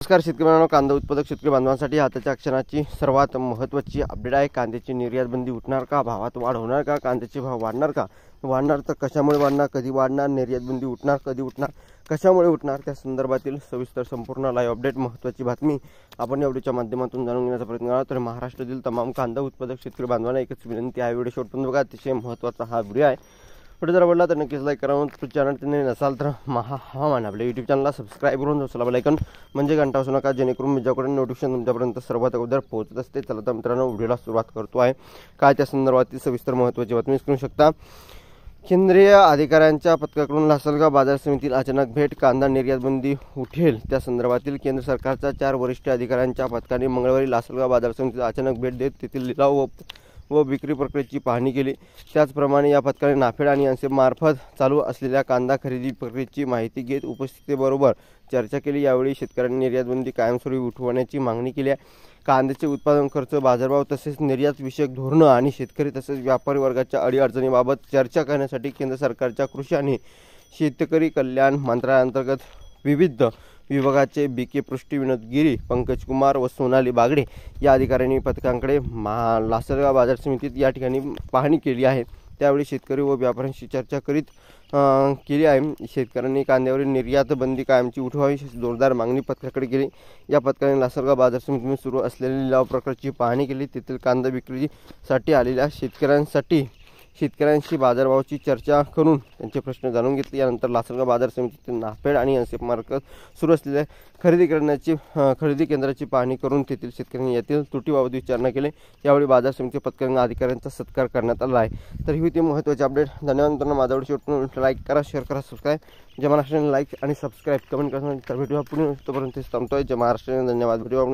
नमस्कार शेतकरी बांधवांनो, कांदा उत्पादक शेतकरी बांधवांसाठी आताच्या क्षणाची सर्वात महत्त्वाची अपडेट आहे। कांद्याची निर्यात बंदी उठणार का, भावात वाढ होणार का, कांद्याचे भाव वाढणार का, वाढणार तर कशामुळे वाढणार, कधी वाढणार, निर्यात बंदी उठणार कधी उठणार, कशामुळे उठणार, त्या संदर्भातील सविस्तर संपूर्ण लाईव्ह अपडेट महत्त्वाची बातमी आपण या व्हिडिओच्या माध्यमातून जाणून घेण्याचा प्रयत्न करा। तर महाराष्ट्रातील तमाम कांदा उत्पादक शेतकरी बांधवांना एकच विनंती आहे, व्हिडिओ शेवटपर्यंत बघा, अतिशय महत्त्वाचा हा व्हिडिओ आहे। व्हिडिओ जर आवडला तर नक्कीच लाईक करा, चॅनल तुम्ही नसाल तर हवामान आपल्या यूट्यूब चॅनलला सबस्क्राईब करून जाऊ, बेल आयकॉन म्हणजे घंटा असू नका, जेणेकरून माझ्याकडून नोटिफिकेशन तुमच्यापर्यंत सर्वात अगोदर पोहोचत असते। चला तर मित्रांनो, व्हिडिओला सुरुवात करतो आहे। काय त्या संदर्भातील सविस्तर महत्त्वाची बातमी करू शकता। केंद्रीय अधिकाऱ्यांच्या पथकाकडून लासलगाव बाजार समितीत अचानक भेट, कांदा निर्यात बंदी उठेल त्या संदर्भातील केंद्र सरकारच्या 4 वरिष्ठ अधिकाऱ्यांच्या पथकाने मंगळवारी लासलगाव बाजार समितीत अचानक भेट देत तेथील लिलाव व विक्री प्रक्रियेची पाहणी केली। त्याचप्रमाणे या पथकाने नाफेड आणि एनसीएफ मार्फत चालू असलेल्या कांदा खरेदी प्रक्रियेची माहिती घेत उपस्थितीबरोबर चर्चा केली। यावेळी शेतकऱ्यांनी निर्यात बंदी कायमस्वरूपी उठवण्याची मागणी केली आहे। कांद्याचे उत्पादन खर्च, बाजारभाव तसेच निर्यात विषयक धोरणं आणि शेतकरी तसेच व्यापारी वर्गाच्या अडीअडचणीबाबत चर्चा करण्यासाठी केंद्र सरकारच्या कृषी आणि शेतकरी कल्याण मंत्रालयाअंतर्गत विविध विभागाचे बीके पृष्टी, विनोद गिरी, पंकज कुमार व सोनाली बागडे या अधिकाऱ्यांनी पथकांकडे लासलगाव बाजार समितीत या ठिकाणी पाहणी केली आहे। त्यावेळी शेतकरी व व्यापाऱ्यांशी चर्चा केली आहे। शेतकऱ्यांनी कांद्यावरील निर्यात बंदी कायमची उठवावी जोरदार मागणी पथकाकडे केली। या पथकाने लासलगाव बाजार समितीमध्ये सुरू असलेल्या लिलाव प्रकारची पाहणी केली। तेथील कांदा विक्रीसाठी आलेल्या शेतकऱ्यांशी बाजारभावाची चर्चा करून त्यांचे प्रश्न जाणून घेतले। यानंतर लासलगाव बाजार समितीतील नाफेड आणि एनसीएफ मार्फत सुरू असलेल्या खरेदी केंद्राची पाहणी करून तेथील शेतकऱ्यांनी यातील त्रुटीबाबत विचारणा केली। यावेळी बाजार समिती पथकांना अधिकाऱ्यांचा सत्कार करण्यात आला आहे। तर ही होती महत्त्वाची अपडेट। धन्यवाद मित्रांनो, माझा व्हिडिओ शेवटपर्यंत लाईक करा, शेअर करा, सबस्क्राईब जय महाराष्ट्र, लाईक आणि सबस्क्राईब कमेंट करा। तर व्हिडिओ पुढे तोपर्यंत थांबतोय। जय महाराष्ट्र, धन्यवाद। व्हिडिओ